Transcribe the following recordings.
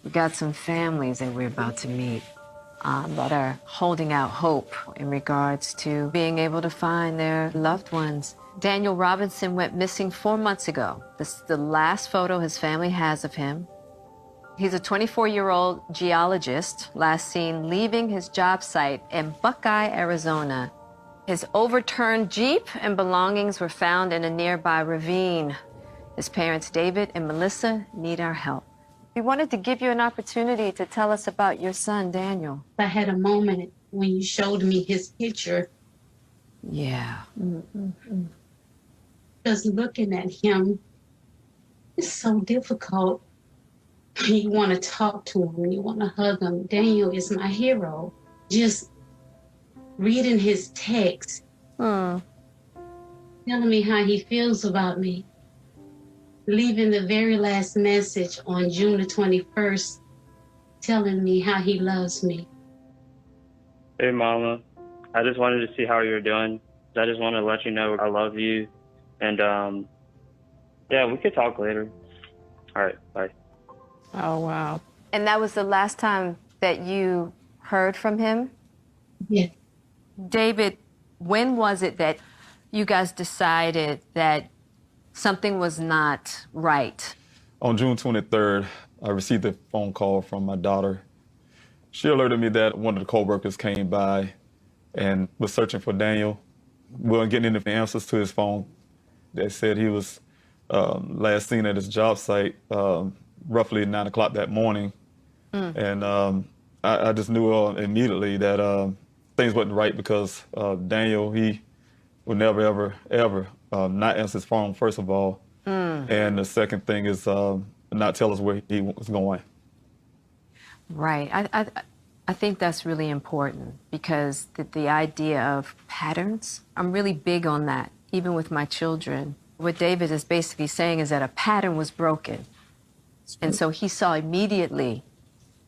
We got some families that we're about to meet that are holding out hope in regards to being able to find their loved ones. Daniel Robinson went missing 4 months ago. This is the last photo his family has of him. He's a 24-year-old geologist, last seen leaving his job site in Buckeye, Arizona. His overturned Jeep and belongings were found in a nearby ravine. His parents, David and Melissa, need our help. We wanted to give you an opportunity to tell us about your son, Daniel. I had a moment when you showed me his picture. Yeah. Just looking at him, it's so difficult. You want to talk to him, you want to hug him. Daniel is my hero. Just reading his text, telling me how he feels about me, leaving the very last message on June the 21st, telling me how he loves me. Hey, Mama. I just wanted to see how you're doing. I just want to let you know I love you. And, yeah, we could talk later. All right, bye. Oh, wow. And that was the last time that you heard from him? Yeah. David, when was it that you guys decided that something was not right? On June 23rd, I received a phone call from my daughter. She alerted me that one of the co-workers came by and was searching for Daniel. We weren't getting any answers to his phone. They said he was last seen at his job site roughly 9 o'clock that morning. And I just knew immediately that things wasn't right because Daniel, he would never, ever not answer his phone, first of all. And the second thing is not tell us where he was going. Right. I think that's really important because the idea of patterns, I'm really big on that, even with my children. What David is basically saying is that a pattern was broken. And so he saw immediately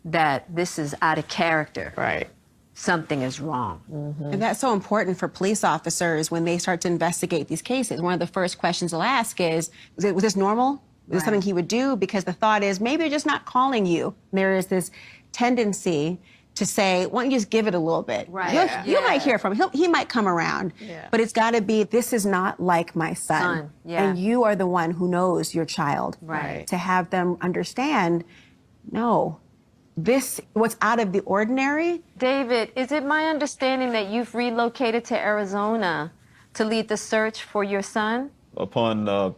that this is out of character. Right. Something is wrong. And that's so important for police officers when they start to investigate these cases. One of the first questions they'll ask is was this normal? Was this something he would do? Because the thought is maybe they're just not calling you. There is this tendency to say, why don't you just give it a little bit? Right. You might hear from him. He might come around. Yeah. But it's got to be, this is not like my son. Yeah. And you are the one who knows your child. Right. To have them understand, no, this, what's out of the ordinary. David, is it my understanding that you've relocated to Arizona to lead the search for your son? Upon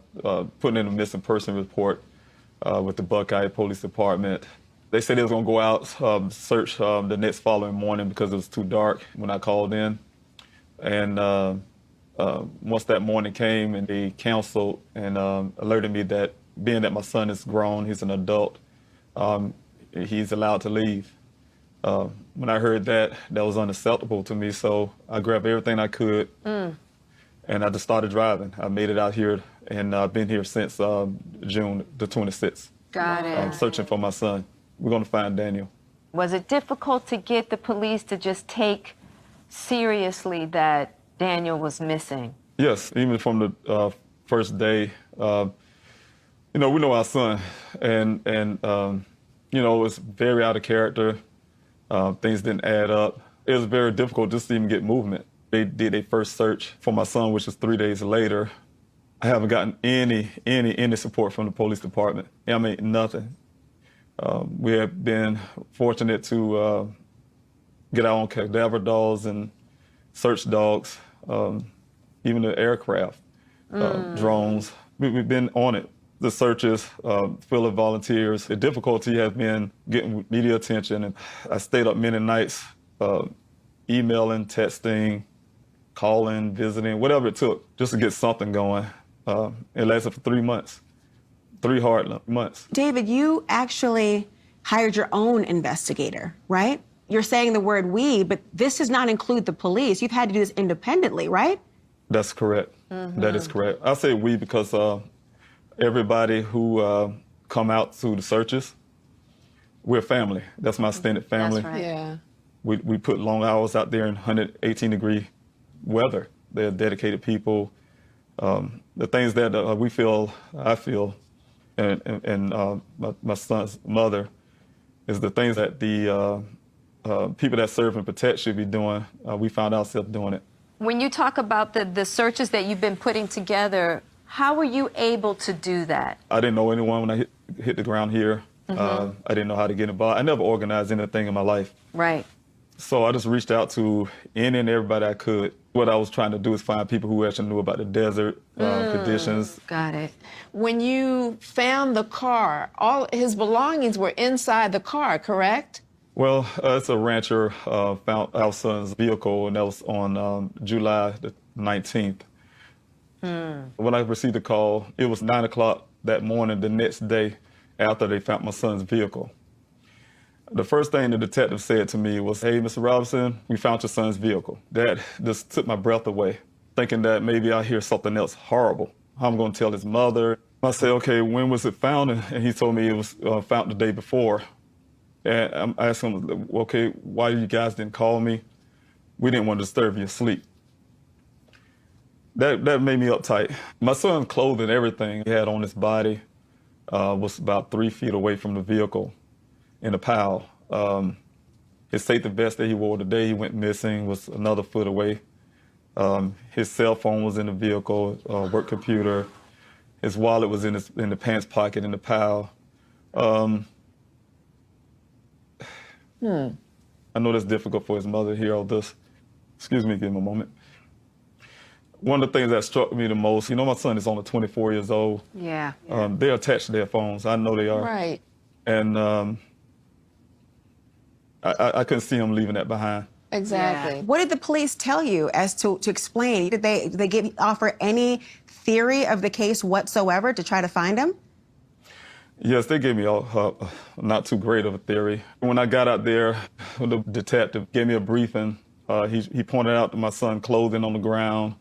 putting in a missing person report with the Buckeye Police Department, they said they was going to go out, search the next following morning because it was too dark when I called in. And once that morning came and they counseled and alerted me that being that my son is grown, he's an adult, he's allowed to leave. When I heard that, that was unacceptable to me, so I grabbed everything I could and I just started driving. I made it out here and I've been here since June the 26th. Got it. Searching for my son. We're going to find Daniel. Was it difficult to get the police to just take seriously that Daniel was missing? Yes, even from the first day. You know, we know our son, and you know, it was very out of character. Things didn't add up. It was very difficult just to even get movement. They did a first search for my son, which was 3 days later. I haven't gotten any support from the police department. I mean, nothing. We have been fortunate to get our own cadaver dogs and search dogs, even the aircraft, drones. We've been on it. The searches, full of volunteers. The difficulty has been getting media attention. And I stayed up many nights, emailing, texting, calling, visiting, whatever it took, just to get something going. It lasted for 3 months. 3 hard months. David, you actually hired your own investigator, right? You're saying the word we, but this does not include the police. You've had to do this independently, right? That's correct. That is correct. I say we because everybody who come out to the searches, we're family. That's my extended family. That's right. Yeah. We put long hours out there in 118-degree weather. They're dedicated people. The things that I feel, and my son's mother, is the things that the people that serve and protect should be doing. We found ourselves doing it. When you talk about the searches that you've been putting together, how were you able to do that? I didn't know anyone when I hit the ground here. I didn't know how to get involved. I never organized anything in my life. Right. So I just reached out to any and everybody I could. What I was trying to do is find people who actually knew about the desert conditions. Got it. When you found the car, all his belongings were inside the car, correct? Well, it's a rancher found our son's vehicle, and that was on July the 19th. When I received the call, it was 9 o'clock that morning, the next day after they found my son's vehicle. The first thing the detective said to me was, "Hey, Mr. Robinson, we found your son's vehicle." That just took my breath away, thinking that maybe I'll hear something else horrible. How I'm going to tell his mother. I said, "Okay, when was it found?" And he told me it was found the day before. And I asked him, "Okay, why you guys didn't call me? We didn't want to disturb your sleep." That made me uptight. My son's clothing, everything he had on his body was about 3 feet away from the vehicle in a pile. His safety vest that he wore the day he went missing was another foot away. His cell phone was in the vehicle, work computer. His wallet was in the pants pocket in the pile. I know that's difficult for his mother to hear all this. Excuse me, give him a moment. One of the things that struck me the most, my son is only 24 years old. Yeah. They're attached to their phones. I know they are. Right. And I couldn't see him leaving that behind. Exactly. Yeah. What did the police tell you as to explain? Did they offer any theory of the case whatsoever to try to find him? Yes, they gave me not too great of a theory. When I got out there, the detective gave me a briefing. He pointed out my son's clothing on the ground.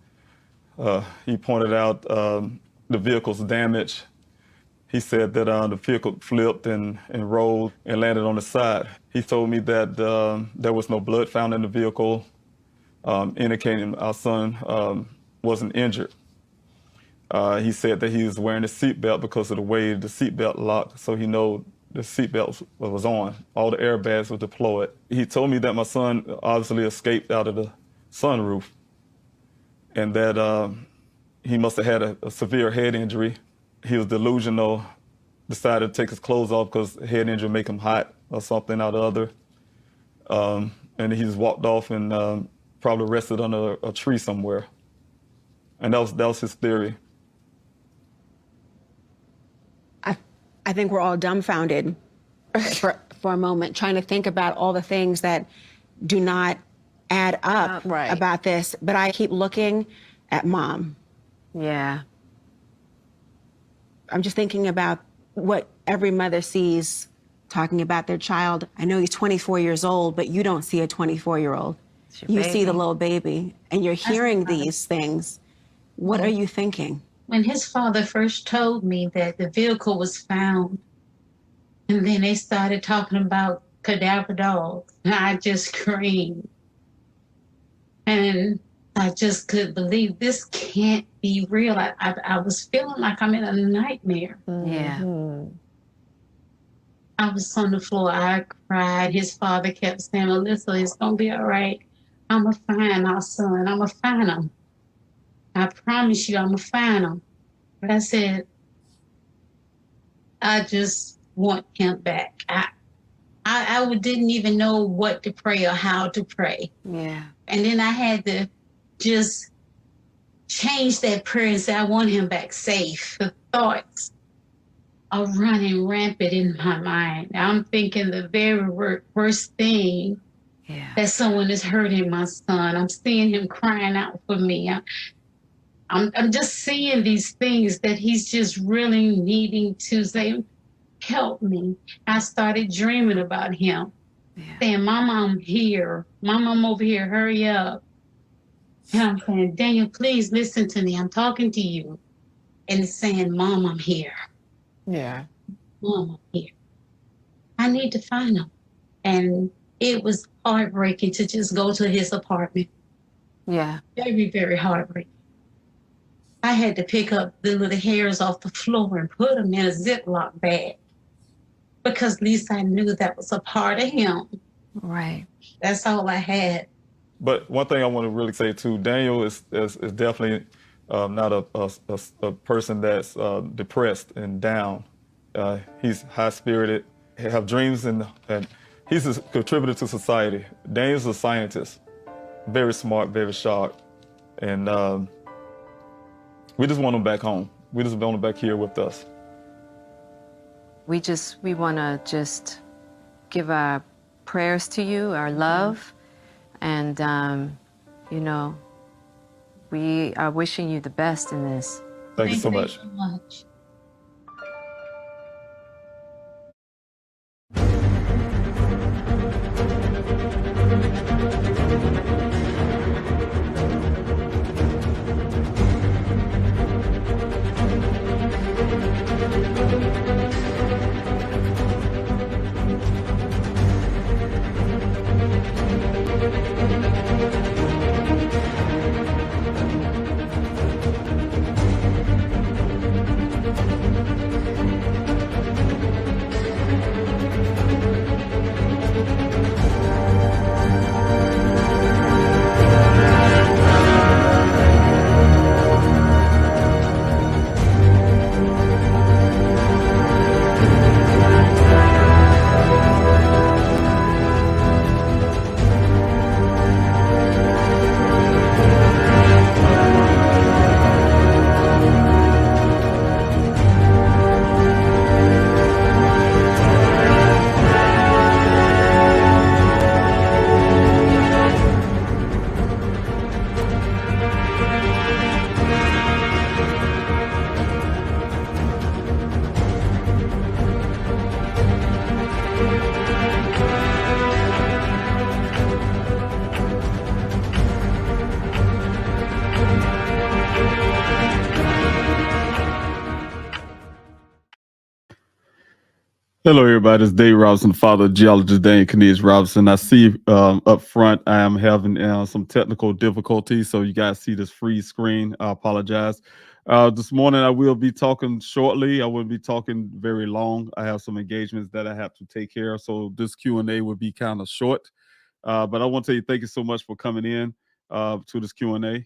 He pointed out the vehicle's damage. He said that the vehicle flipped and rolled and landed on the side. He told me that there was no blood found in the vehicle, indicating our son wasn't injured. He said that he was wearing a seatbelt because of the way the seatbelt locked, so he knew the seatbelt was on. All the airbags were deployed. He told me that my son obviously escaped out of the sunroof and that he must have had a severe head injury. He was delusional, decided to take his clothes off because head injury make him hot or something or the other. And he just walked off and probably rested under a tree somewhere. And that was his theory. I think we're all dumbfounded for a moment, trying to think about all the things that do not add up Right. about this. But I keep looking at Mom. Yeah. I'm just thinking about what every mother sees talking about their child. I know he's 24 years old, but you don't see a 24-year-old. You see the little baby, and you're hearing these things. What are you thinking? When his father first told me that the vehicle was found, and then they started talking about cadaver dogs, and I just screamed. And I just couldn't believe this can't be real. I was feeling like I'm in a nightmare. Yeah. I was on the floor. I cried. His father kept saying, "Alyssa, it's going to be all right. I'm going to find our son. I'm going to find him. I promise you, I'm going to find him." But I said, I just want him back. I didn't even know what to pray or how to pray. Yeah. And then I had to just change that prayer and say, I want him back safe. The thoughts are running rampant in my mind. I'm thinking the very worst thing, that someone is hurting my son. I'm seeing him crying out for me. I'm just seeing these things that he's just really needing to say, help me. I started dreaming about him, saying, Mama, I'm here. Mama, I'm over here. Hurry up. And I'm saying, Daniel, please listen to me. I'm talking to you. And it's saying, Mom, I'm here. Yeah. Mom, I'm here. I need to find him. And it was heartbreaking to just go to his apartment. Yeah. Very, very heartbreaking. I had to pick up the little hairs off the floor and put them in a Ziploc bag. because at least I knew that was a part of him. Right. That's all I had. But one thing I want to really say too, Daniel is definitely not a person that's depressed and down. He's high spirited, have dreams, and he's a contributor to society. Daniel's a scientist, very smart, very sharp, and we just want him back home. We just want him back here with us. We want to just give our prayers to you, our love, and, you know, we are wishing you the best in this. Thank you so much. Thank you so much. Hello, everybody. It's Dave Robinson, the father of geologist Daniel C. Robinson. I see up front I am having some technical difficulties, so you guys see this freeze screen. I apologize. This morning I will be talking shortly. I won't be talking very long. I have some engagements that I have to take care of, so this Q&A will be kind of short. But I want to tell you thank you so much for coming in to this Q&A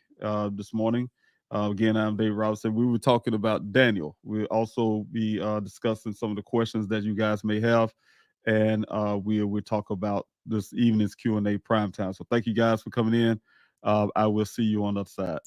this morning. Again, I'm Dave Robinson. We were talking about Daniel. We'll also be discussing some of the questions that you guys may have, and we'll talk about this evening's Q&A prime time. So thank you guys for coming in. I will see you on the other side.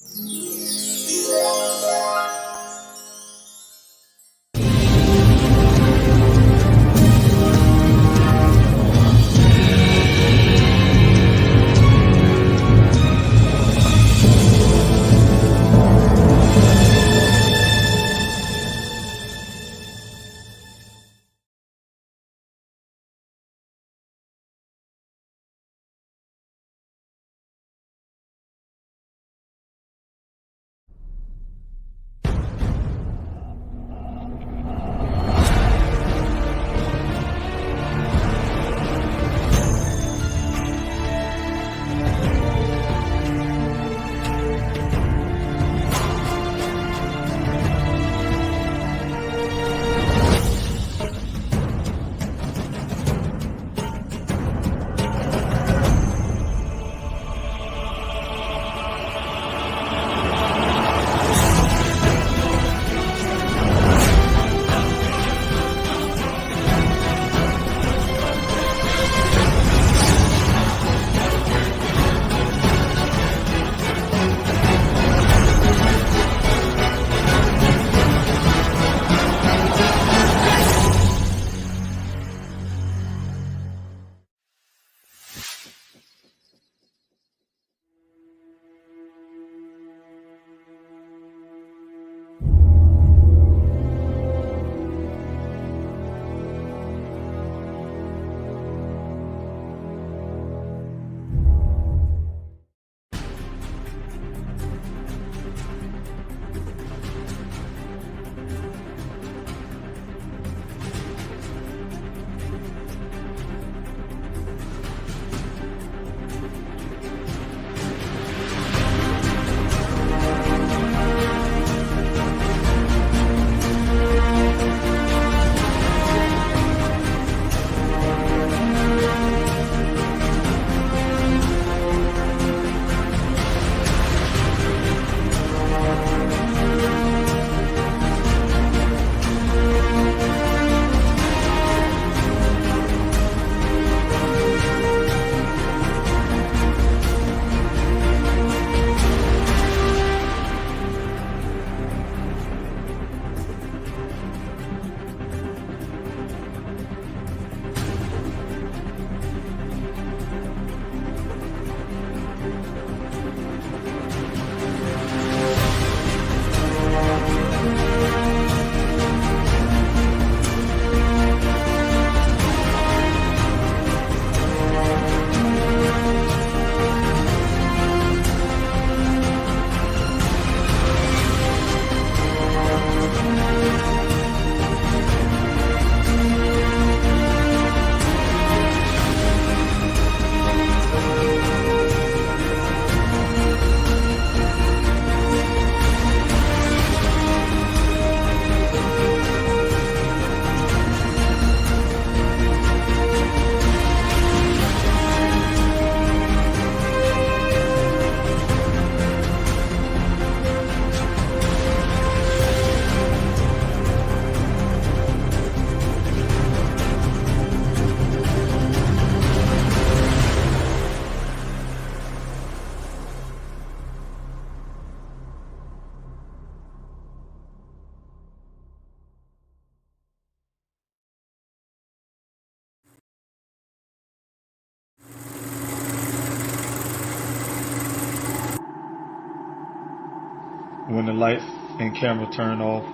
When the lights and camera turn off,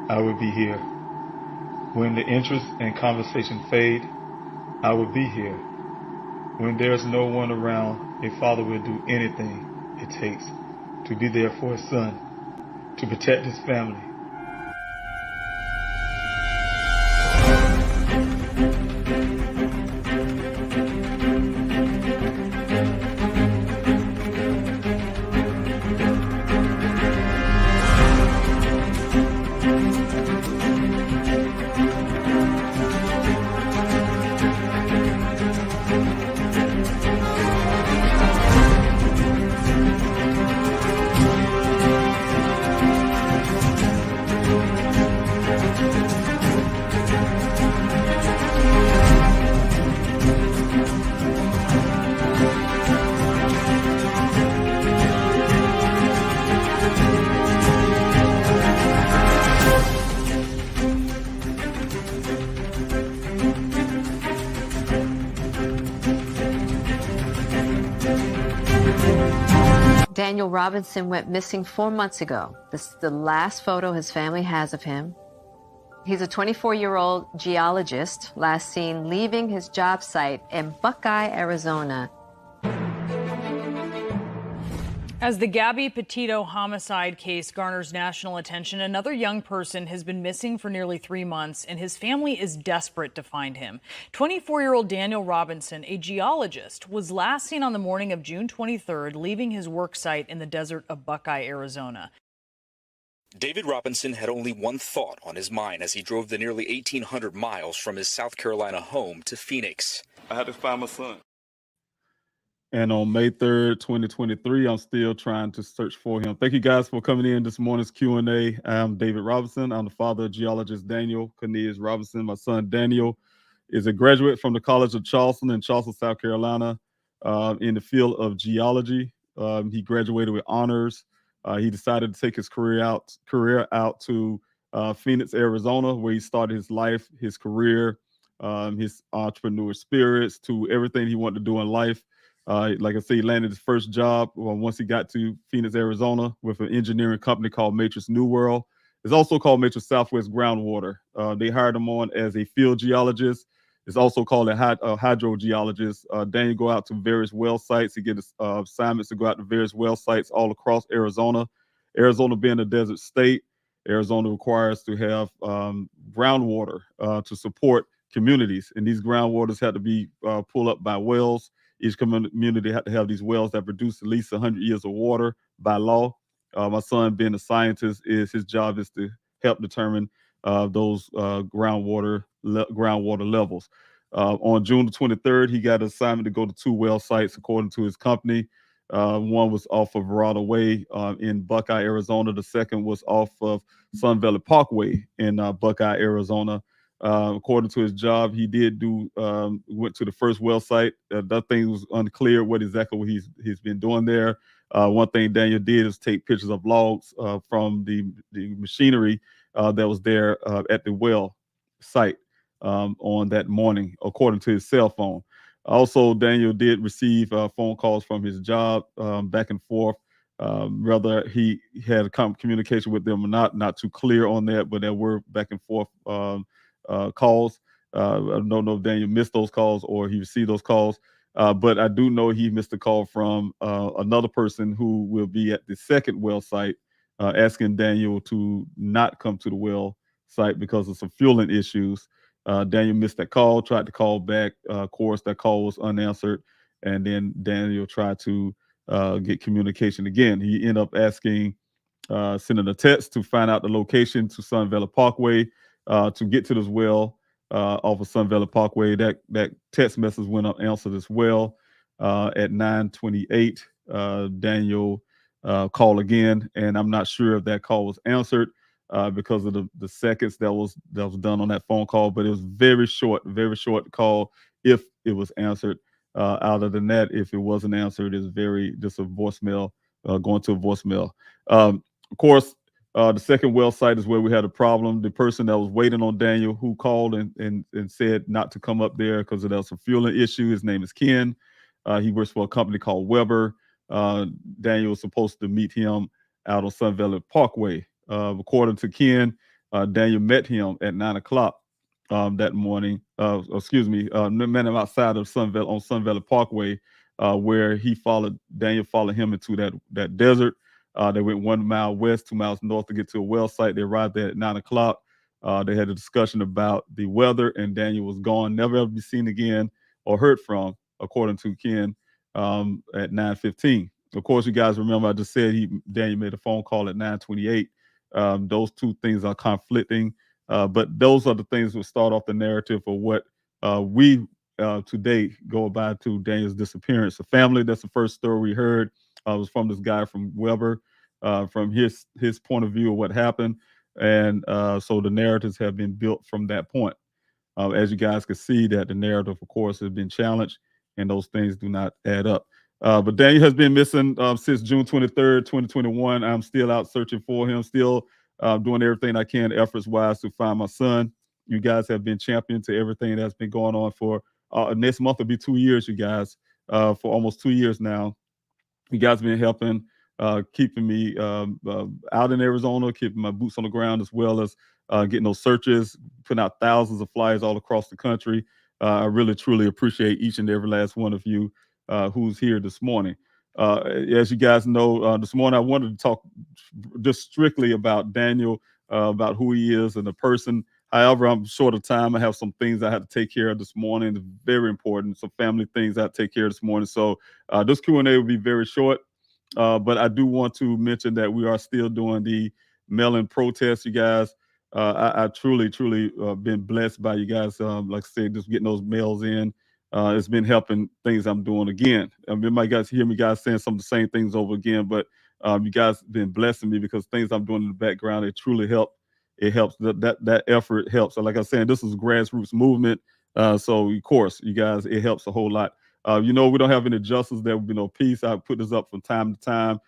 I will be here. When the interest and conversation fade, I will be here. When there's no one around, a father will do anything it takes to be there for his son, to protect his family. Daniel Robinson went missing 4 months ago. This is the last photo his family has of him. He's a 24-year-old geologist, last seen leaving his job site in Buckeye, Arizona. As the Gabby Petito homicide case garners national attention, another young person has been missing for nearly 3 months, and his family is desperate to find him. 24-year-old Daniel Robinson, a geologist, was last seen on the morning of June 23rd, leaving his work site in the desert of Buckeye, Arizona. David Robinson had only one thought on his mind as he drove the nearly 1,800 miles from his South Carolina home to Phoenix. I had to find my son. And on May 3rd, 2023, I'm still trying to search for him. Thank you guys for coming in this morning's Q&A. I'm David Robinson. I'm the father of geologist Daniel Cornelius Robinson. My son Daniel is a graduate from the College of Charleston in Charleston, South Carolina, in the field of geology. He graduated with honors. He decided to take his career out to Phoenix, Arizona, where he started his life, his career, his entrepreneur spirits, to everything he wanted to do in life. Like I say, he landed his first job once he got to Phoenix, Arizona, with an engineering company called Matrix New World. It's also called Matrix Southwest Groundwater. They hired him on as a field geologist. It's also called a hydrogeologist. Daniel go out to various well sites. He gets assignments to go out to various well sites all across Arizona. Arizona being a desert state, Arizona requires to have groundwater to support communities. And these groundwaters had to be pulled up by wells. Each community had to have these wells that produce at least 100 years of water by law. My son, being a scientist, his job is to help determine those groundwater levels. On June the 23rd, he got an assignment to go to 2 well sites according to his company. One was off of Verrado Way in Buckeye, Arizona. The second was off of Sun Valley Parkway in Buckeye, Arizona. According to his job, he did went to the first well site. That thing was unclear what he's been doing there. One thing Daniel did is take pictures of logs from the machinery that was there at the well site on that morning, according to his cell phone. Also, Daniel did receive phone calls from his job back and forth. Whether he had communication with them or not too clear on that, but there were back and forth calls. I don't know if Daniel missed those calls or he received those calls, but I do know he missed a call from another person who will be at the second well site, asking Daniel to not come to the well site because of some fueling issues. Daniel missed that call, tried to call back. Of course, that call was unanswered, and then Daniel tried to get communication again. He ended up sending a text to find out the location to Sun Valley Parkway. To get to this well off of Sun Valley Parkway. That text message went unanswered as well. At 9:28, Daniel called again, and I'm not sure if that call was answered because of the seconds that was done on that phone call, but it was very short call if it was answered. Other than that, if it wasn't answered, it's just a voicemail, going to a voicemail. Of course, the second well site is where we had a problem. The person that was waiting on Daniel, who called and said not to come up there because there was a fueling issue. His name is Ken. He works for a company called Weber. Daniel was supposed to meet him out on Sun Valley Parkway. According to Ken, Daniel met him at 9 o'clock that morning. Met him outside of Sun Valley Parkway, where Daniel followed him into that desert. They went 1 mile west, 2 miles north to get to a well site. They arrived there at 9 o'clock. They had a discussion about the weather, and Daniel was gone, never ever be seen again or heard from, according to Ken, at 9:15. Of course, you guys remember I just said Daniel made a phone call at 9:28. Those two things are conflicting, but those are the things that start off the narrative for what we today go about to Daniel's disappearance. The family, that's the first story we heard, was from this guy from Weber, from his point of view of what happened. And so the narratives have been built from that point. As you guys can see, that the narrative, of course, has been challenged, and those things do not add up. But Daniel has been missing since June 23rd, 2021. I'm still out searching for him, still doing everything I can efforts-wise to find my son. You guys have been champion to everything that's been going on for next month will be 2 years, you guys, for almost 2 years now. You guys been helping, keeping me out in Arizona, keeping my boots on the ground, as well as getting those searches, putting out thousands of flyers all across the country. I really, truly appreciate each and every last one of you who's here this morning. As you guys know, this morning I wanted to talk just strictly about Daniel, about who he is and the person. However, I'm short of time. I have some things I had to take care of this morning. It's very important. Some family things I had to take care of this morning. So this Q&A will be very short. But I do want to mention that we are still doing the mail-in protest, you guys. I truly, truly been blessed by you guys. Like I said, just getting those mails in. It's been helping things I'm doing again. You might guys hear me guys saying some of the same things over again, but you guys been blessing me because things I'm doing in the background, it truly help. It helps. That effort helps. So like I said, this is a grassroots movement. So of course, you guys, it helps a whole lot. We don't have any justice. There will be no peace. I put this up from time to time.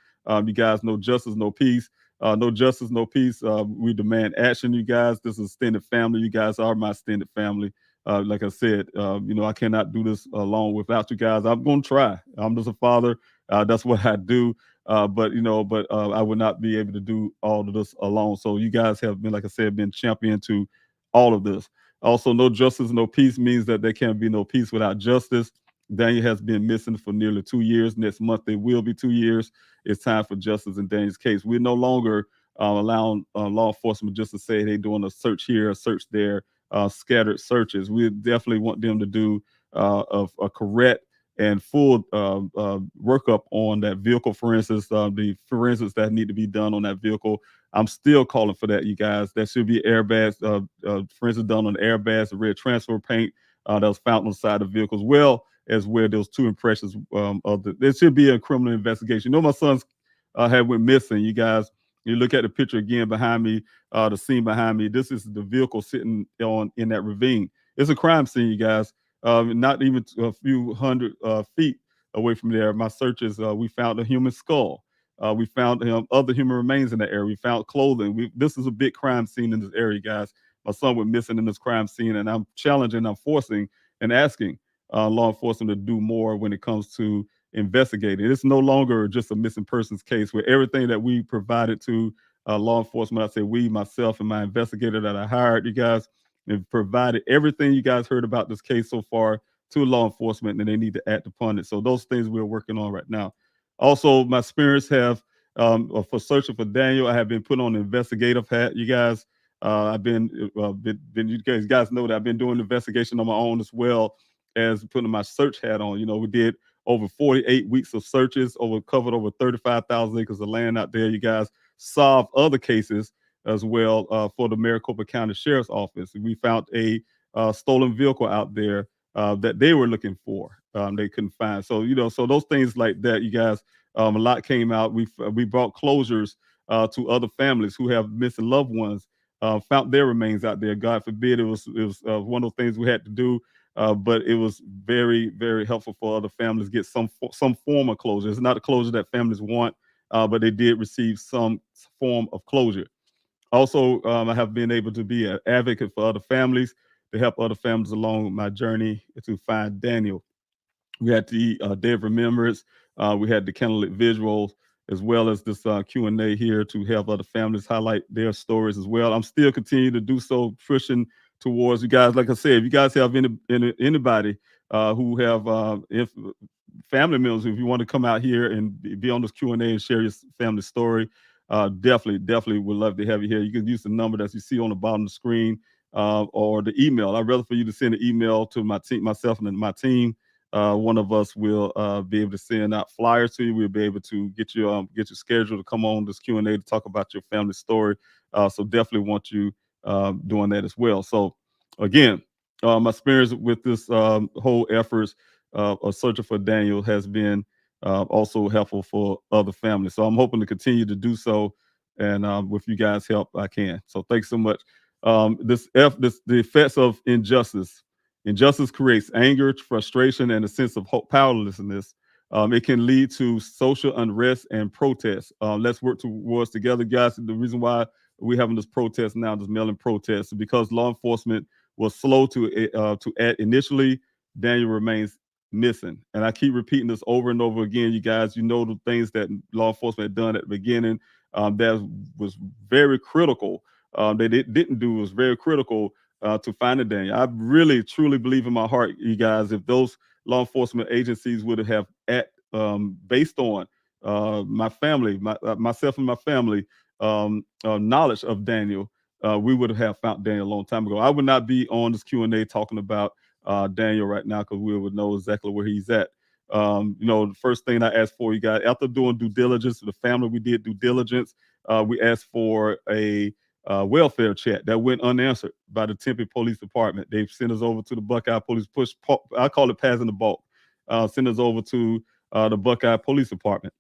You guys, no justice, no peace. No justice, no peace. We demand action, you guys. This is extended family. You guys are my extended family. Like I said, I cannot do this alone without you guys. I'm going to try. I'm just a father. That's what I do. But I would not be able to do all of this alone. So you guys have been, like I said, been champion to all of this. Also, no justice, no peace means that there can be no peace without justice. Daniel has been missing for nearly 2 years. Next month, it will be 2 years. It's time for justice in Daniel's case. We're no longer allowing law enforcement just to say they're doing a search here, a search there, scattered searches. We definitely want them to do a correct and full workup on that vehicle. For instance, the forensics that need to be done on that vehicle. I'm still calling for that, you guys. There should be airbags, for instance, done on the airbags, the red transfer paint that was found on the side of the vehicle, as well as where those two impressions there should be a criminal investigation. My sons had went missing, you guys. You look at the picture again behind me, the scene behind me. This is the vehicle sitting in that ravine. It's a crime scene, you guys. Not even a few hundred feet away from there. My searches, we found a human skull. We found other human remains in the area. We found clothing. This is a big crime scene in this area, guys. My son went missing in this crime scene, and I'm challenging, I'm forcing and asking law enforcement to do more when it comes to investigating. It's no longer just a missing persons case where everything that we provided to law enforcement, I say we, myself, and my investigator that I hired, you guys, have provided everything you guys heard about this case so far to law enforcement, and they need to act upon it. So those things we're working on right now. Also, my spirits have, for searching for Daniel, I have been put on an investigative hat, you guys. I've been you guys know that I've been doing an investigation on my own as well as putting my search hat on. We did over 48 weeks of searches, covered over 35,000 acres of land out there. You guys solved other cases as well for the Maricopa County Sheriff's Office. We found a stolen vehicle out there that they were looking for. They couldn't find. So, so those things like that, you guys, a lot came out. We brought closures to other families who have missing loved ones, found their remains out there. God forbid it was one of those things we had to do. But it was very, very helpful for other families get some form of closure. It's not a closure that families want, but they did receive some form of closure. Also, I have been able to be an advocate for other families, to help other families along my journey to find Daniel. We had the Day of Remembrance. We had the candlelit visuals. as well as this Q&A here to help other families highlight their stories as well. I'm still continuing to do so, pushing towards you guys. Like I said, if you guys have anybody who have family members, if you want to come out here and be on this Q&A and share your family story, definitely would love to have you here. You can use the number that you see on the bottom of the screen or the email. I'd rather for you to send an email to my team, myself and my team. One of us will be able to send out flyers to you. We'll be able to get you scheduled to come on this Q&A to talk about your family story. So definitely want you doing that as well. So again, my experience with this whole efforts of searching for Daniel has been also helpful for other families. So I'm hoping to continue to do so, and with you guys' help, I can. So thanks so much. The effects of injustice. Injustice creates anger, frustration, and a sense of powerlessness. It can lead to social unrest and protests. Let's work towards together, guys. The reason why we're having this protest now, this mail-in protest, is because law enforcement was slow to act initially. Daniel remains missing, and I keep repeating this over and over again. You guys, you know the things that law enforcement had done at the beginning. That was very critical. That it didn't do was very critical to finding Daniel. I really, truly believe in my heart, you guys, if those law enforcement agencies would have based on my family, myself and my family, knowledge of Daniel, we would have found Daniel a long time ago. I would not be on this Q&A talking about Daniel right now because we would know exactly where he's at. The first thing I asked for, you guys, after doing due diligence, the family, we did due diligence. We asked for a welfare check that went unanswered by the Tempe Police Department. They sent us over to the Buckeye Police I call it passing the bulk. Sent us over to the Buckeye Police Department.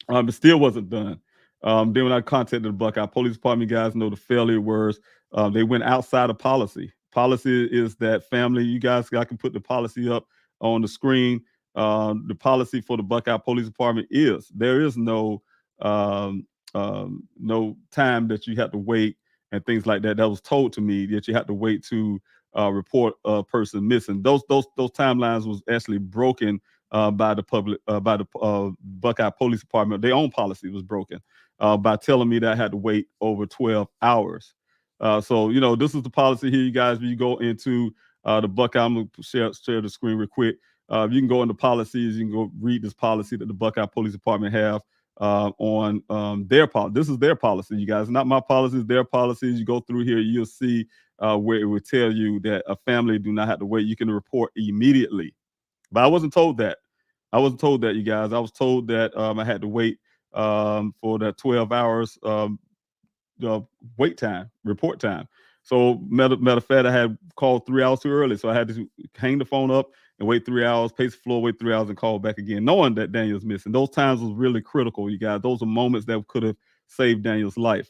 It still wasn't done. Then when I contacted the Buckeye Police Department, you guys know the failure was they went outside of policy. Policy is that family. You guys, I can put the policy up on the screen. The policy for the Buckeye Police Department is there is no time that you have to wait and things like that. That was told to me that you have to wait to report a person missing. Those timelines was actually broken by the Buckeye Police Department. Their own policy was broken by telling me that I had to wait over 12 hours. So this is the policy here, you guys. If you go into the Buckeye, I'm gonna share the screen real quick. You can go into policies. You can go read this policy that the Buckeye Police Department have on their policy. This is their policy, you guys. Not my policies, their policies. You go through here, you'll see where it will tell you that a family do not have to wait. You can report immediately. But I wasn't told that. I wasn't told that, you guys. I was told that I had to wait for that 12 hours wait time, report time. So matter of fact, I had called 3 hours too early. So I had to hang the phone up and wait 3 hours, pace the floor, wait 3 hours, and call back again, knowing that Daniel's missing. Those times was really critical, you guys. Those are moments that could have saved Daniel's life.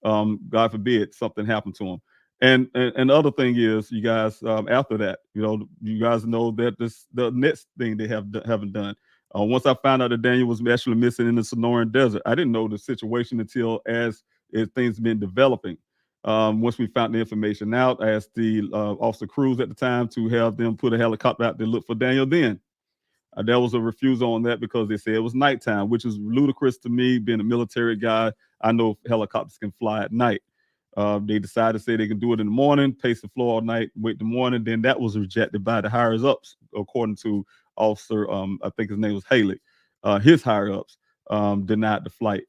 God forbid something happened to him. And the other thing is, you guys, after that, you guys know that the next thing they haven't done. Once I found out that Daniel was actually missing in the Sonoran Desert, I didn't know the situation until as things been developing. Once we found the information out, I asked the Officer Cruz at the time to have them put a helicopter out to look for Daniel then. There was a refusal on that because they said it was nighttime, which is ludicrous to me. Being a military guy, I know helicopters can fly at night. They decided to say they can do it in the morning, pace the floor all night, wait the morning. Then that was rejected by the higher ups, according to Officer, I think his name was Haley. His higher ups denied the flight,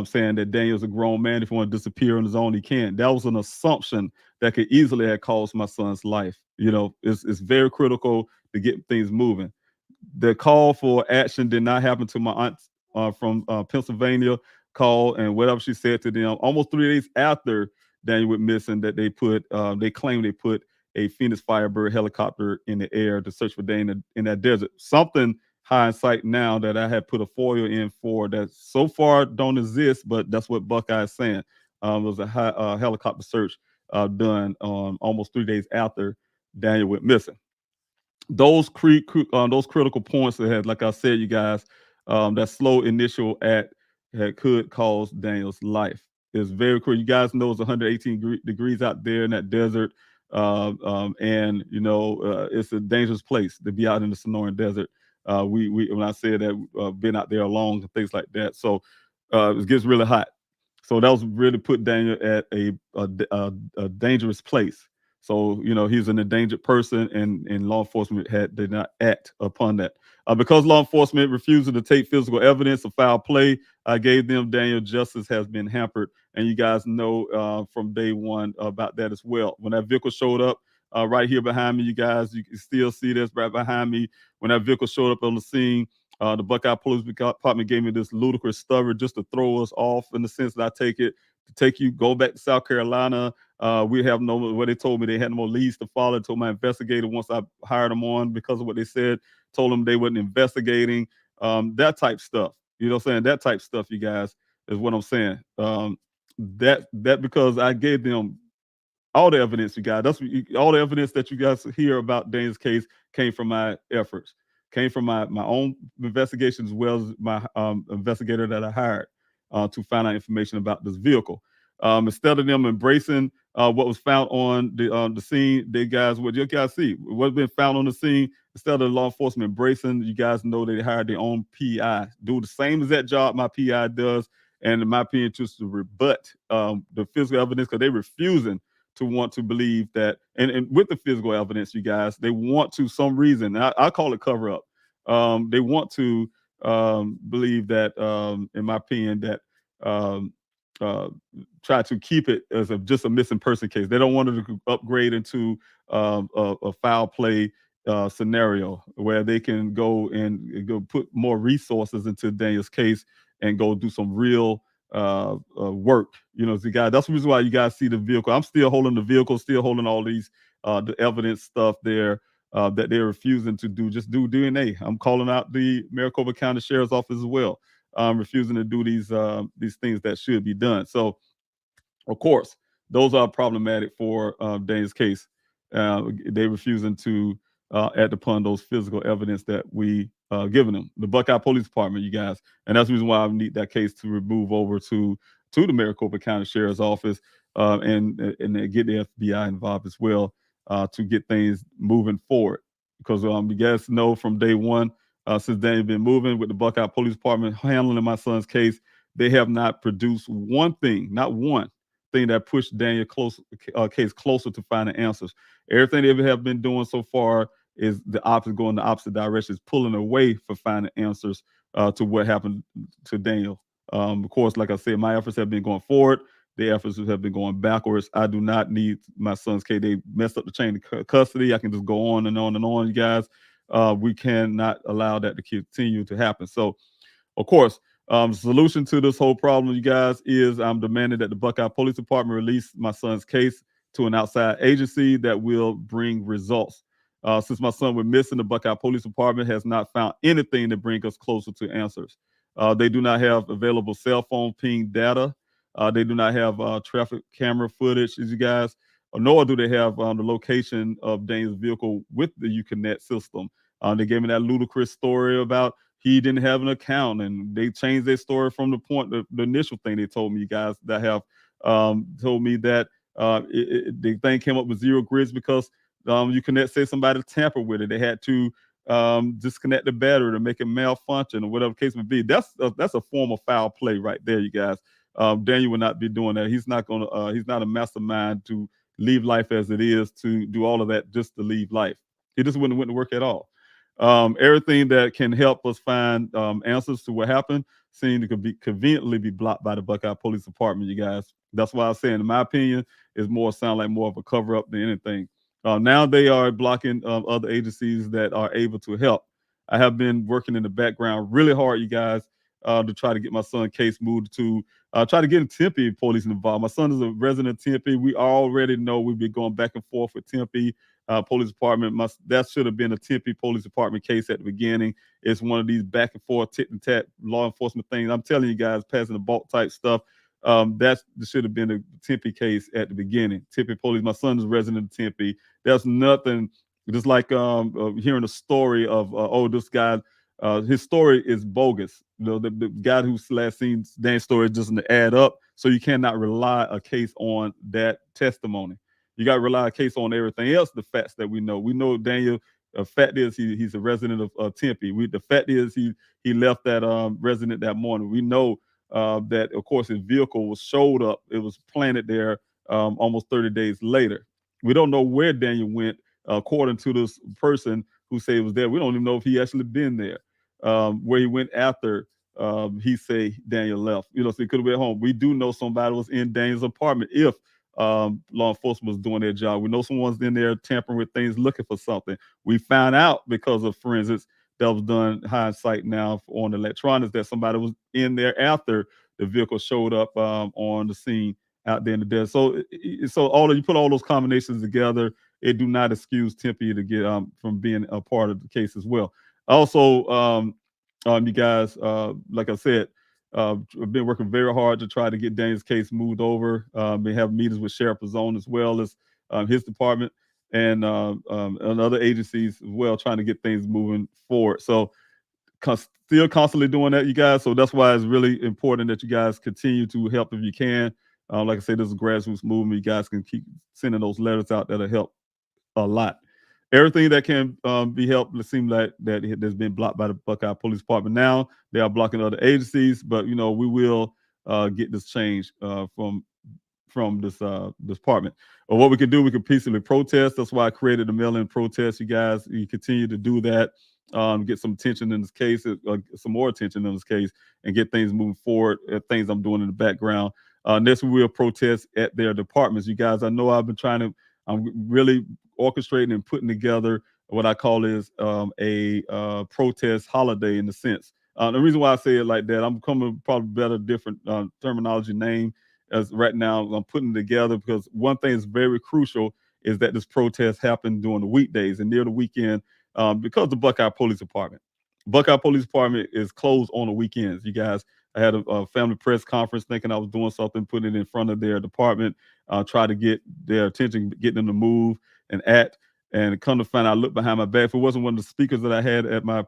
saying that Daniel's a grown man. If he want to disappear on his own, he can. That was an assumption that could easily have caused my son's life. It's very critical to get things moving. The call for action did not happen to my aunt from Pennsylvania. Call and whatever she said to them almost 3 days after Daniel went missing, that they claimed they put a Phoenix Firebird helicopter in the air to search for Daniel in that desert. Something hindsight now that I had put a FOIA in for that so far don't exist, but that's what Buckeye is saying. There was a helicopter search done almost 3 days after Daniel went missing. Those critical points that had, like I said, you guys, that slow initial act could cause Daniel's life. It's very cool. You guys know it's 118 degrees out there in that desert, and it's a dangerous place to be out in the Sonoran Desert. We when I said that, been out there alone and things like that. So it gets really hot. So that was really put Daniel at a dangerous place. So, he's an endangered person, and law enforcement did not act upon that. Because law enforcement refusing to take physical evidence of foul play, I gave them Daniel justice has been hampered. And you guys know from day one about that as well. When that vehicle showed up right here behind me, you guys, you can still see this right behind me. When that vehicle showed up on the scene, the Buckeye Police Department gave me this ludicrous stubber just to throw us off, in the sense that I go back to South Carolina. We have what they told me, they had no more leads to follow. Told my investigator once I hired them on, because of what they said, told them they wasn't investigating, that type stuff. You know what I'm saying? That type stuff, you guys, is what I'm saying. That because I gave them all the evidence, you guys. All the evidence that you guys hear about Dane's case came from my efforts, came from my own investigation, as well as my investigator that I hired to find out information about this vehicle. Instead of them embracing what was found on the scene, what you guys see, what's been found on the scene, instead of law enforcement embracing, you guys know they hired their own PI, do the same exact job my PI does, and in my opinion, just to rebut the physical evidence, because they're refusing to want to believe that, and with the physical evidence, you guys, they want to, some reason, I call it cover up. They want to believe that, in my opinion, that try to keep it as just a missing person case. They don't want it to upgrade into a foul play scenario where they can go put more resources into Daniel's case and go do some real work. That's the reason why you guys see the vehicle. I'm still holding the vehicle, still holding all these the evidence stuff there that they're refusing to do. Just do DNA. I'm calling out the Maricopa County Sheriff's Office as well, refusing to do these things that should be done. So, of course, those are problematic for Dane's case. They refusing to act upon those physical evidence that we given them. The Buckeye Police Department, you guys, and that's the reason why I need that case to move over to the Maricopa County Sheriff's Office, and get the FBI involved as well, to get things moving forward. Because you guys know from day one, since Daniel been moving with the Buckeye Police Department handling my son's case, they have not produced one thing, not one thing, that pushed Daniel case closer to finding answers. Everything they have been doing so far is the opposite, going the opposite direction, is pulling away for finding answers to what happened to Daniel. Of course, like I said, my efforts have been going forward. The efforts have been going backwards. I do not need my son's case. They messed up the chain of custody. I can just go on and on and on, you guys. We cannot allow that to continue to happen. So, of course, solution to this whole problem, you guys, is I'm demanding that the Buckeye Police Department release my son's case to an outside agency that will bring results. Since my son went missing, the Buckeye Police Department has not found anything to bring us closer to answers. They do not have available cell phone ping data. They do not have traffic camera footage, as you guys, nor do they have the location of Dane's vehicle with the Uconnect system. They gave me that ludicrous story about he didn't have an account, and they changed their story from the initial thing they told me, you guys, that have told me that the thing came up with 0 grids because Uconnect said somebody tampered with it. They had to disconnect the battery to make it malfunction, or whatever the case may be. That's a form of foul play right there, you guys. Daniel will not be doing that. He's not a mastermind to leave life as it is, to do all of that just to leave life. He just wouldn't to work at all. Everything that can help us find answers to what happened seemed to conveniently be blocked by the Buckeye Police Department, you guys. That's why I'm saying, in my opinion, is sound like more of a cover up than anything. Now they are blocking other agencies that are able to help. I have been working in the background really hard, you guys, to try to get my son's case moved to try to get Tempe police involved. My son is a resident of Tempe. We already know we've been going back and forth with Tempe Police Department. That should have been a Tempe Police Department case at the beginning. It's one of these back and forth, tit and tat law enforcement things. I'm telling you guys, passing the bulk type stuff. That should have been a Tempe case at the beginning. Tempe Police. My son is a resident of Tempe. There's nothing. Just like hearing a story of this guy. His story is bogus. The guy who's last seen Dan's story doesn't add up. So you cannot rely a case on that testimony. You got to rely a case on everything else, the facts that we know. We know Daniel The fact is he's a resident of Tempe. The fact is he left that resident that morning. We know that, of course, his vehicle showed up. It was planted there almost 30 days later. We don't know where Daniel went, according to this person who said he was there. We don't even know if he actually been there. Where he went after he say Daniel left. So he could have been home. We do know somebody was in Daniel's apartment if law enforcement was doing their job. We know someone's in there tampering with things, looking for something. We found out because of forensics that was done hindsight now on electronics that somebody was in there after the vehicle showed up on the scene out there in the desert. So you put all those combinations together, it do not excuse Tempe to get from being a part of the case as well. Also, you guys, like I said, I've been working very hard to try to get Daniel's case moved over. We have meetings with Sheriff Zone as well as his department and other agencies as well, trying to get things moving forward. So still constantly doing that, you guys. So that's why it's really important that you guys continue to help if you can. Like I said, this is a grassroots movement. You guys can keep sending those letters out. That'll help a lot. Everything that can be helped, it seems like that has been blocked by the Buckeye Police Department. Now they are blocking other agencies, but we will get this change from this department. Or what we can do, we can peacefully protest. That's why I created the mail-in protest. You guys, you continue to do that. Get some attention in this case, some more attention in this case, and get things moving forward. Things I'm doing in the background. Next, we will protest at their departments. You guys, I know I'm really orchestrating and putting together what I call is a protest holiday in a sense. The reason why I say it like that, I'm coming probably better, different terminology name as right now I'm putting together, because one thing is very crucial is that this protest happened during the weekdays and near the weekend because the Buckeye Police Department is closed on the weekends. You guys, I had a family press conference thinking I was doing something, putting it in front of their department, try to get their attention, getting them to move and act. And come to find out, I looked behind my back. If it wasn't one of the speakers that I had at my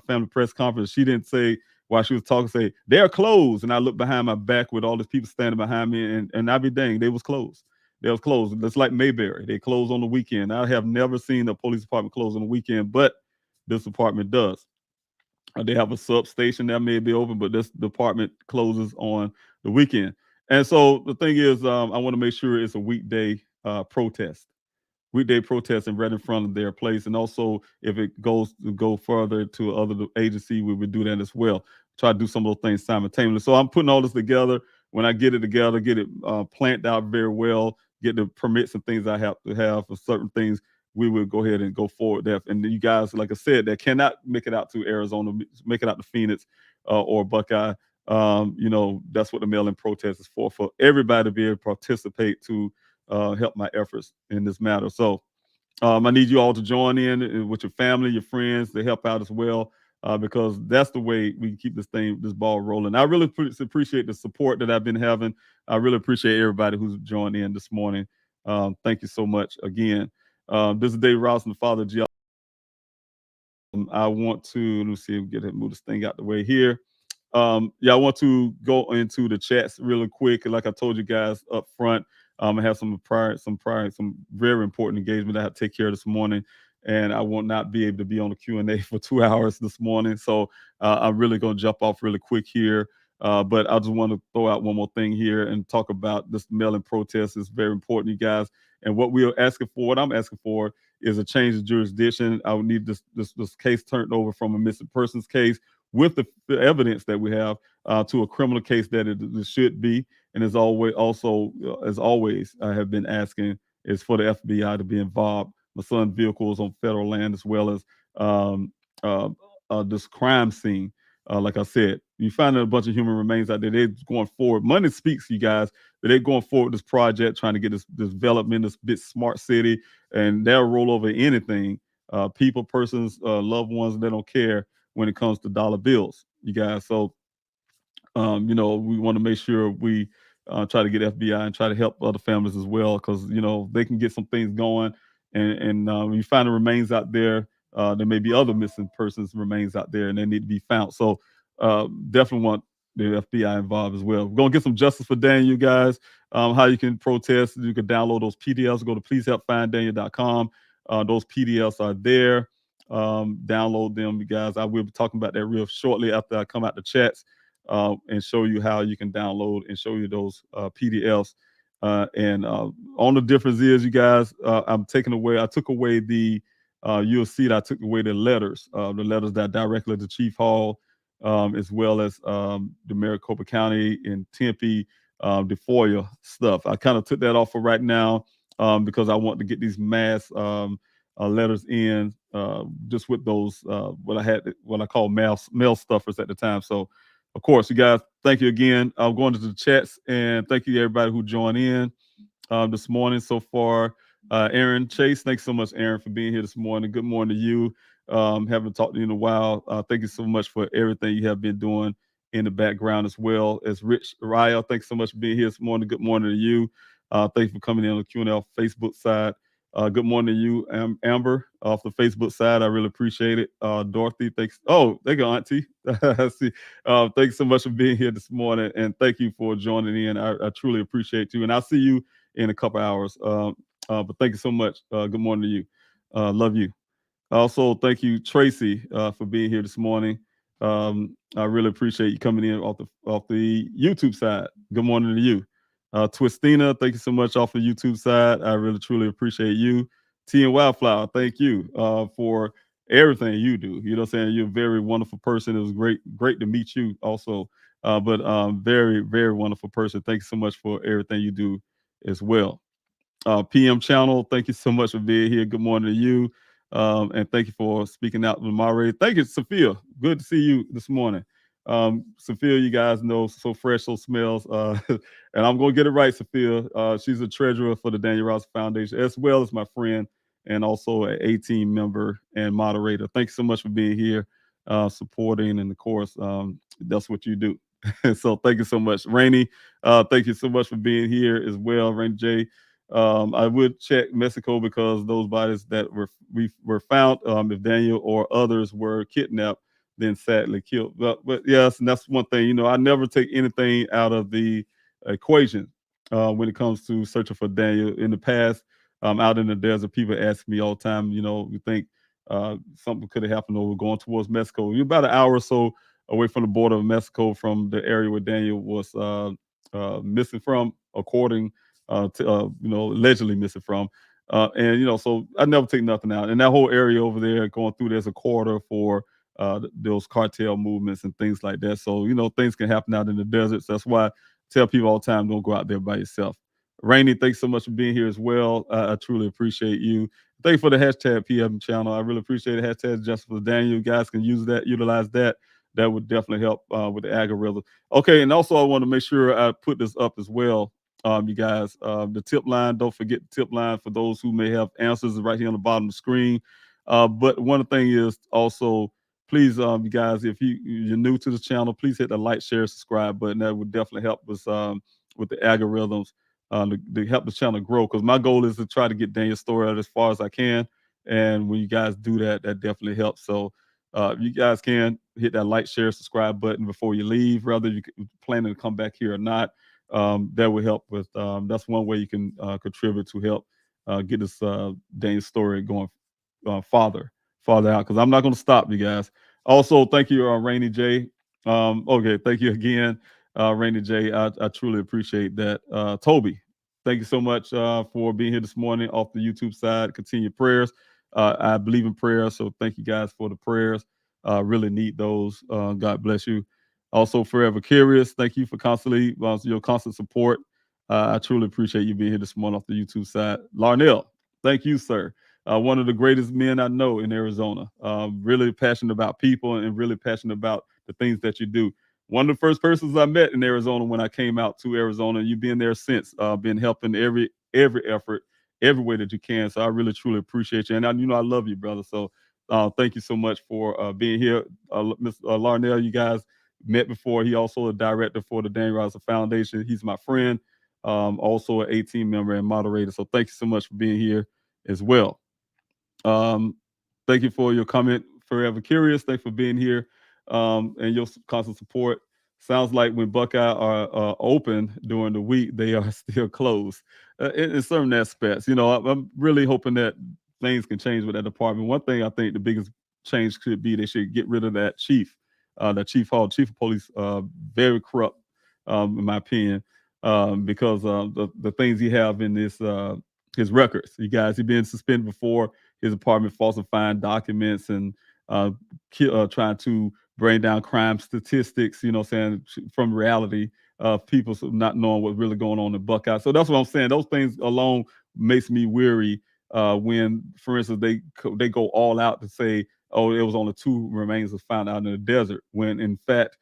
family press conference, she didn't say, while she was talking, say, they're closed. And I looked behind my back with all these people standing behind me, and I'd be dang, they was closed. They was closed. It's like Mayberry. They close on the weekend. I have never seen a police department close on the weekend, but this department does. They have a substation that may be open, but this department closes on the weekend. And so the thing is, I want to make sure it's a weekday protest. Weekday protesting right in front of their place. And also, if it goes to go further to other agency, we would do that as well. Try to do some of those things simultaneously. So I'm putting all this together. When I get it together, get it planned out very well, get the permits and things I have to have for certain things, we will go ahead and go forward there. And you guys, like I said, that cannot make it out to Arizona, make it out to Phoenix or Buckeye. That's what the mail-in protest is for everybody to be able to participate to help my efforts in this matter. So I need you all to join in with your family, your friends, to help out as well, because that's the way we can keep this ball rolling. I really appreciate the support that I've been having. I really appreciate everybody who's joined in this morning. Thank you so much again. This is Dave Rouse, the father of Geologist. I want to, let me see if we get move this thing out the way here. I want to go into the chats really quick. Like I told you guys up front, I have some very important engagement I have to take care of this morning, and I will not be able to be on the Q&A for 2 hours this morning. So I'm really going to jump off really quick here. But I just want to throw out one more thing here and talk about this mail-in protest. It's very important, you guys. And what we are asking for, what I'm asking for, is a change of jurisdiction. I would need this case turned over from a missing persons case with the evidence that we have to a criminal case that it should be. And as always, I have been asking is for the FBI to be involved. My son's vehicle is on federal land, as well as this crime scene. Like I said, you find a bunch of human remains out there. They're going forward. Money speaks, you guys. But they're going forward with this project, trying to get this development, this big smart city, and they'll roll over anything. People, persons, loved ones, they don't care when it comes to dollar bills, you guys. So, we want to make sure we try to get FBI and try to help other families as well, because, they can get some things going. And when you find the remains out there, there may be other missing persons remains out there, and they need to be found. So definitely want the FBI involved as well. We're going to get some justice for Daniel, you guys. How you can protest, you can download those PDFs, go to pleasehelpfinddaniel.com. Those PDFs are there. Download them, you guys. I will be talking about that real shortly after I come out the chats and show you how you can download and show you those PDFs. And on the difference is, you guys, I took away you'll see that I took away the letters that directly to Chief Hall, as well as the Maricopa County and Tempe, the FOIA stuff. I kind of took that off for right now because I want to get these mass letters in just with those what I call mail stuffers at the time. So, of course, you guys, thank you again. I'm going to the chats, and thank you everybody who joined in this morning so far. Aaron Chase, thanks so much, Aaron, for being here this morning. Good morning to you. Haven't talked to you in a while. Thank you so much for everything you have been doing in the background, as well as Rich Raya. Thanks so much for being here this morning. Good morning to you. Thank you for coming in on the Q&L Facebook side. Good morning to you, Amber, off the Facebook side. I really appreciate it. Dorothy, thanks. Oh, there you go, Auntie. I see. Thanks so much for being here this morning, and thank you for joining in. I truly appreciate you, and I'll see you in a couple hours. But thank you so much. Good morning to you. Love you. Also, thank you, Tracy, for being here this morning. I really appreciate you coming in off the YouTube side. Good morning to you. Twistina, thank you so much off the YouTube side. I really, truly appreciate you. T and Wildflower, thank you for everything you do. You know what I'm saying? You're a very wonderful person. It was great to meet you also. But very, very wonderful person. Thank you so much for everything you do as well. PM Channel, thank you so much for being here. Good morning to you. And thank you for speaking out to the moderator. Thank you, Sophia. Good to see you this morning. Sophia, you guys know, so fresh, so smells. And I'm going to get it right, Sophia. She's a treasurer for the Daniel Ross Foundation, as well as my friend, and also an A-team member and moderator. Thanks so much for being here, supporting, and of course, that's what you do. So thank you so much. Rainey, thank you so much for being here as well, Rainey J. I would check Mexico because those bodies that were found, if Daniel or others were kidnapped, then sadly killed. But yes, and that's one thing. I never take anything out of the equation when it comes to searching for Daniel. In the past, out in the desert, people ask me all the time, you think something could have happened over going towards Mexico. You're about an hour or so away from the border of Mexico, from the area where Daniel was missing from, according allegedly missing from. So I never take nothing out. And that whole area over there going through, there's a corridor for those cartel movements and things like that. So, things can happen out in the deserts. That's why I tell people all the time, don't go out there by yourself. Rainey, thanks so much for being here as well. I truly appreciate you. Thank you for the hashtag PM channel. I really appreciate it. Hashtag Justice for Daniel. You guys can utilize that. That would definitely help with the algorithm. Okay, and also I want to make sure I put this up as well. You guys, the tip line, don't forget the tip line for those who may have answers right here on the bottom of the screen. But one thing is also, please, you guys, if you're new to the channel, please hit the like, share, subscribe button. That would definitely help us with the algorithms to help the channel grow. Because my goal is to try to get Daniel's story out as far as I can. And when you guys do that, that definitely helps. So you guys can hit that like, share, subscribe button before you leave, whether you're planning to come back here or not. That will help with, that's one way you can contribute to help get this Daniel's story going farther out, because I'm not going to stop, you guys. Also, thank you, Rainy J. Okay, thank you again, Rainy J. I truly appreciate that. Toby, thank you so much for being here this morning off the YouTube side. Continue prayers. I believe in prayer, so thank you guys for the prayers. Really need those. God bless you. Also, Forever Curious, thank you for your constant support. I truly appreciate you being here this morning off the YouTube side. Larnell, thank you, sir. One of the greatest men I know in Arizona. Really passionate about people and really passionate about the things that you do. One of the first persons I met in Arizona when I came out to Arizona. You've been there since, been helping every effort, every way that you can. So I really, truly appreciate you. And I love you, brother. So thank you so much for being here. Mr. Larnell, you guys met before. He also a director for the Daniel Ross Foundation. He's my friend, also an A-team member and moderator. So thank you so much for being here as well. Thank you for your comment, Forever Curious. Thanks for being here and your constant support. Sounds like when Buckeye are open during the week, they are still closed in certain aspects. I'm really hoping that things can change with that department. One thing I think the biggest change could be they should get rid of that chief of police, very corrupt, in my opinion, because the things he have in his records. You guys, he been suspended before. His department falsifying documents and trying to bring down crime statistics. You know, what I'm saying, from reality of people not knowing what's really going on in Buckeye. So that's what I'm saying. Those things alone makes me weary when, for instance, they go all out to say, oh, it was only 2 remains was found out in the desert, when in fact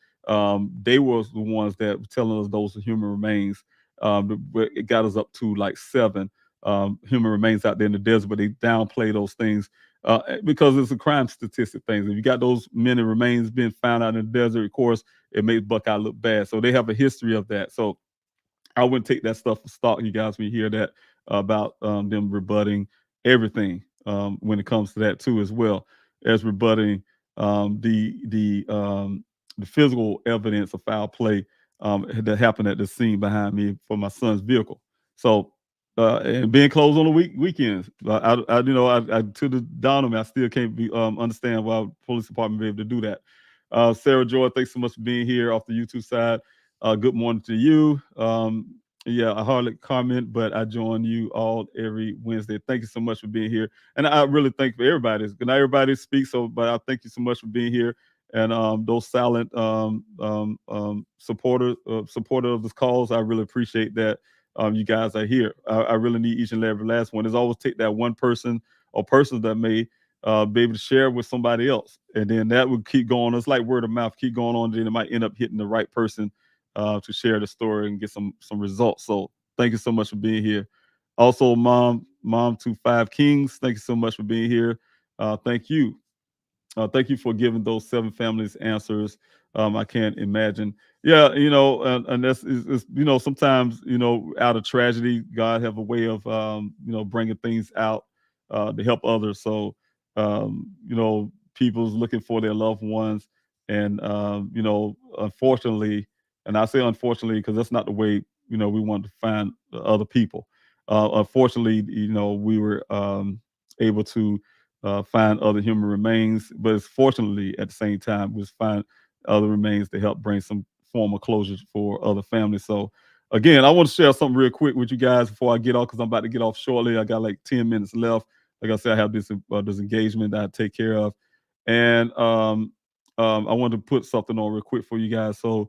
they were the ones that were telling us those are human remains. But it got us up to like 7 human remains out there in the desert, but they downplay those things because it's a crime statistic thing. If you got those many remains being found out in the desert, of course, it makes Buckeye look bad. So they have a history of that. So I wouldn't take that stuff for stock, you guys, when you hear that about them rebutting everything when it comes to that too, as well as rebutting the physical evidence of foul play that happened at the scene behind me for my son's vehicle. So and being closed on the weekends, I to the dawn of me, I still can't understand why the police department be able to do that. Sarah Joy, thanks so much for being here off the YouTube side. Good morning to you. Yeah, I hardly comment, but I join you all every Wednesday. Thank you so much for being here. And I really thank for everybody. Not everybody speaks, but I thank you so much for being here. And those silent supporter of this cause, I really appreciate that you guys are here. I really need each and every last one. There's always take that one person or persons that may be able to share with somebody else. And then that would keep going. It's like word of mouth, keep going on. Then it might end up hitting the right person to share the story and get some results. So thank you so much for being here. Also, mom to 5 Kings, thank you so much for being here. Thank you. Thank you for giving those 7 families answers. I can't imagine. Yeah, and that's sometimes out of tragedy, God have a way of bringing things out to help others. So people's looking for their loved ones, and unfortunately, and I say unfortunately because that's not the way we want to find other people. Unfortunately, we were able to find other human remains, but it's fortunately at the same time we find other remains to help bring some form of closure for other families. So again, I want to share something real quick with you guys before I get off, because I'm about to get off shortly. I got like 10 minutes left. Like I said, I have this engagement that I take care of, and I wanted to put something on real quick for you guys. So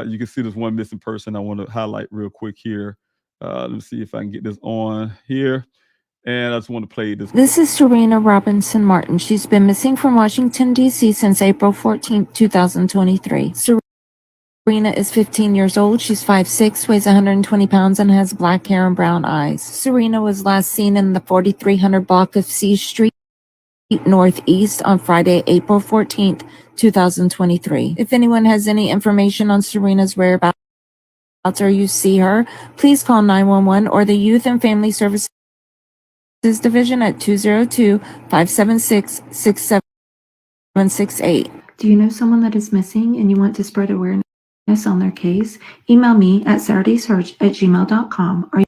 you can see this one missing person I want to highlight real quick here. Let me see if I can get this on here. And I just want to play this. This is Serena Robinson Martin. She's been missing from Washington, D.C. since April 14, 2023. Serena is 15 years old. She's 5'6", weighs 120 pounds, and has black hair and brown eyes. Serena was last seen in the 4300 block of C Street Northeast on Friday, April 14, 2023. If anyone has any information on Serena's whereabouts or you see her, please call 911 or the Youth and Family Services Division at 202-576-6768. Do you know someone that is missing and you want to spread awareness on their case? Email me at SaturdaySearch@gmail.com, or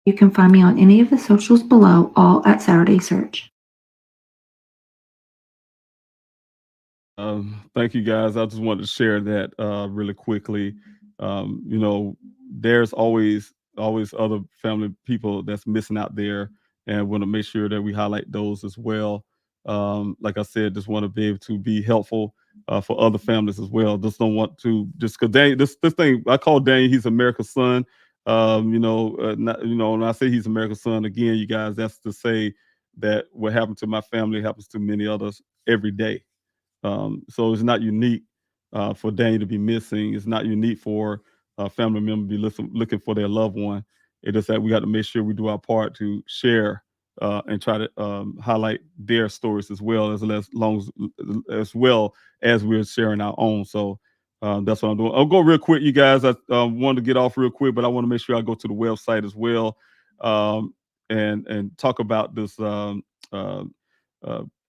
you can find me on any of the socials below, all at Saturday Search. Thank you, guys. I just wanted to share that really quickly. There's always other family people that's missing out there, and want to make sure that we highlight those as well. Like I said, just want to be able to be helpful for other families as well. Just don't want to because this thing I call Daniel. He's America's son. When I say he's America's son, again, you guys, that's to say that what happened to my family happens to many others every day. So it's not unique for Daniel to be missing. It's not unique for a family member to be looking for their loved one. It is that we got to make sure we do our part to share and try to highlight their stories as well as we're sharing our own. So that's what I'm doing. I'll go real quick, you guys. I wanted to get off real quick, but I want to make sure I go to the website as well and talk about this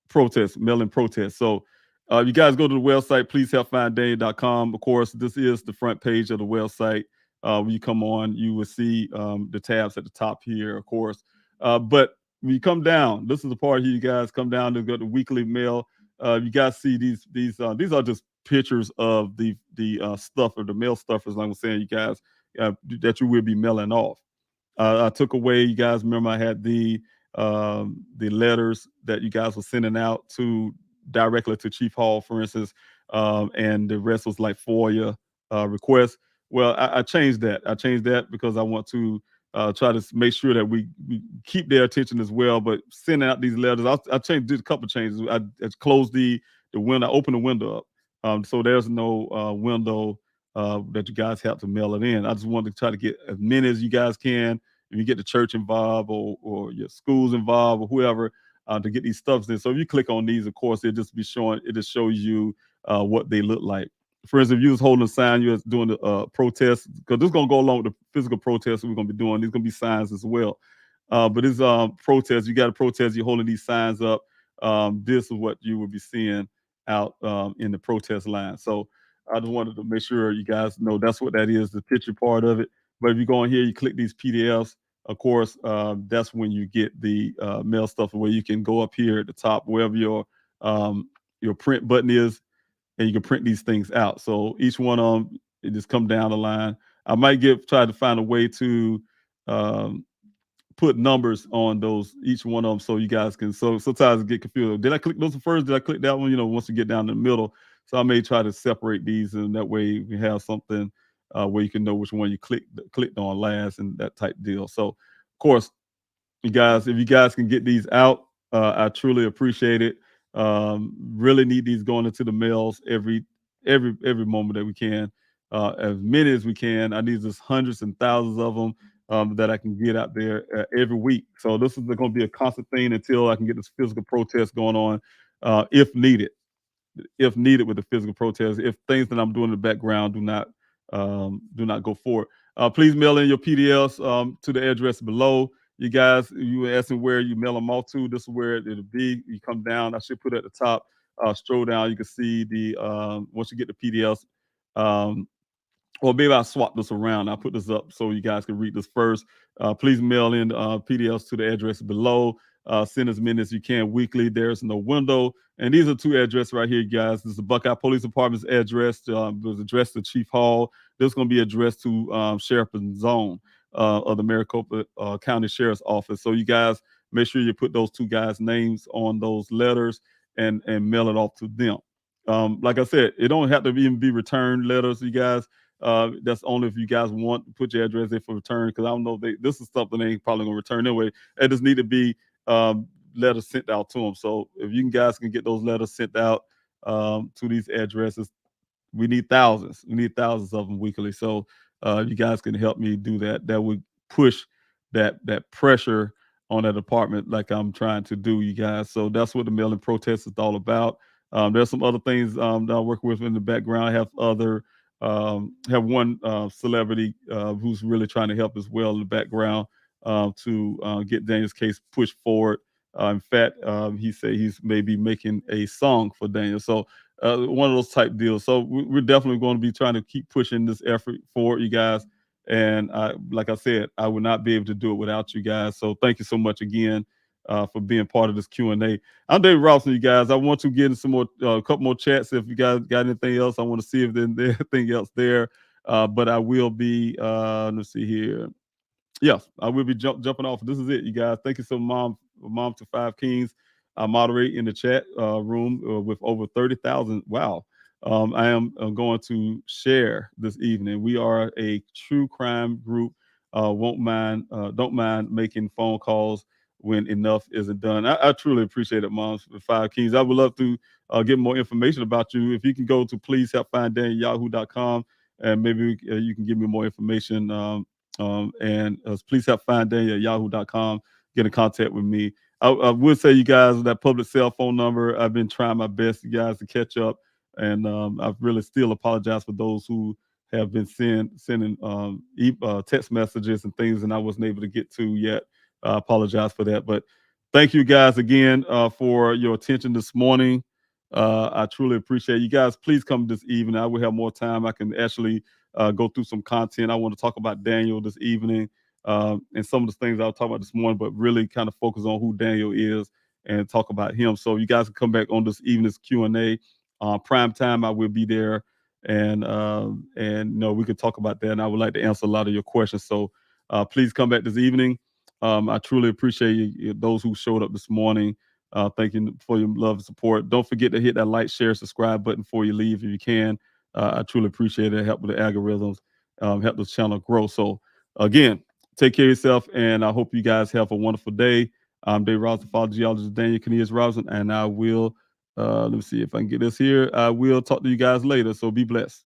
protest, mail-in protest. So you guys go to the website, pleasehelpfinddaniel.com. Of course, this is the front page of the website. When you come on, you will see the tabs at the top here, of course. But when you come down, this is the part here. You guys come down to go to weekly mail. You guys see these are just pictures of the stuff or the mail stuffers. Like I'm saying, you guys that you will be mailing off. I took away. You guys remember I had the letters that you guys were sending out to directly to Chief Hall, for instance, and the rest was like FOIA requests. Well, I changed that. I changed that because I want to try to make sure that we keep their attention as well. But sending out these letters, I did a couple of changes. I closed the window, I opened the window up, so there's no window that you guys have to mail it in. I just wanted to try to get as many as you guys can. If you get the church involved or your schools involved or whoever to get these stuffs in. So if you click on these, of course, it just shows you what they look like. For instance, if you was holding a sign, you're doing the protest, because this is going to go along with the physical protests that we're going to be doing. These going to be signs as well. But it's protest. You got to protest. You're holding these signs up. This is what you will be seeing out in the protest line. So I just wanted to make sure you guys know that's what that is, the picture part of it. But if you go in here, you click these PDFs, of course, that's when you get the mail stuff where you can go up here at the top, wherever your print button is, and you can print these things out. So each one of them, it just come down the line. I might try to find a way to put numbers on those, each one of them, so you guys can, so sometimes get confused. Did I click those first? Did I click that one? Once you get down in the middle. So I may try to separate these, and that way we have something where you can know which one you clicked on last and that type deal. So of course, if you guys can get these out, I truly appreciate it. Really need these going into the mails every moment that we can, as many as we can. I need just hundreds and thousands of them that I can get out there every week. So this is going to be a constant thing until I can get this physical protest going on, if needed with the physical protest. If things that I'm doing in the background do not go forward, please mail in your PDFs to the address below. You guys, you were asking where you mail them off to. This is where it'll be. You come down. I should put it at the top. Scroll down. You can see the once you get the PDFs. Well, maybe I'll swap this around. I'll put this up so you guys can read this first. Please mail in PDFs to the address below. Send as many as you can weekly. There's no window. And these are two addresses right here, guys. This is the Buckeye Police Department's address. It was addressed to Chief Hall. This is going to be addressed to Sheriff and Zone of the Maricopa County Sheriff's Office. So you guys make sure you put those two guys' names on those letters and mail it off to them. Like I said, it don't have to even be returned letters, you guys. That's only if you guys want to put your address in for return, because I don't know this is something they ain't probably gonna return anyway. It just need to be letters sent out to them. So if you guys can get those letters sent out to these addresses, we need thousands. We need thousands of them weekly. So you guys can help me do that. That would push that pressure on that department, like I'm trying to do, you guys. So that's what the mail-in protest is all about. There's some other things that I work with in the background. I have one celebrity who's really trying to help as well in the background to get Daniel's case pushed forward. In fact, he said he's maybe making a song for Daniel. So one of those type deals. So we're definitely going to be trying to keep pushing this effort forward, you guys. And like I said, I would not be able to do it without you guys. So thank you so much again for being part of this Q&A. I'm David Robinson, you guys. I want to get in some more, a couple more chats. If you guys got anything else, I want to see if there's anything else there. But I will be, let's see here. Yes, I will be jumping off. This is it, you guys. Thank you so much, Mom to Five Kings. I moderate in the chat room with over 30,000. Wow. I am going to share this evening. We are a true crime group. Don't mind making phone calls when enough isn't done. I truly appreciate it, Moms for Five Kings. I would love to get more information about you. If you can go to pleasehelpfinddaniel@yahoo.com, and maybe you can give me more information. And please help find Daniel at yahoo.com. Get in contact with me. I would say, you guys, that public cell phone number, I've been trying my best, you guys, to catch up. And I really still apologize for those who have been sending text messages and things and I wasn't able to get to yet. I apologize for that. But thank you guys again for your attention this morning. I truly appreciate you guys. Please come this evening. I will have more time. I can actually go through some content. I want to talk about Daniel this evening. and some of the things I was talking about this morning, but really kind of focus on who Daniel is and talk about him. So you guys can come back on this evening's Q&A. Prime time, I will be there, and we could talk about that. And I would like to answer a lot of your questions. So please come back this evening. I truly appreciate those who showed up this morning. Thank you for your love and support. Don't forget to hit that like, share, subscribe button before you leave if you can. I truly appreciate it. Help with the algorithms, help this channel grow. So again, take care of yourself, and I hope you guys have a wonderful day. I'm Dave Robinson, Father Geologist Daniel C. Robinson, and I will, let me see if I can get this here. I will talk to you guys later, so be blessed.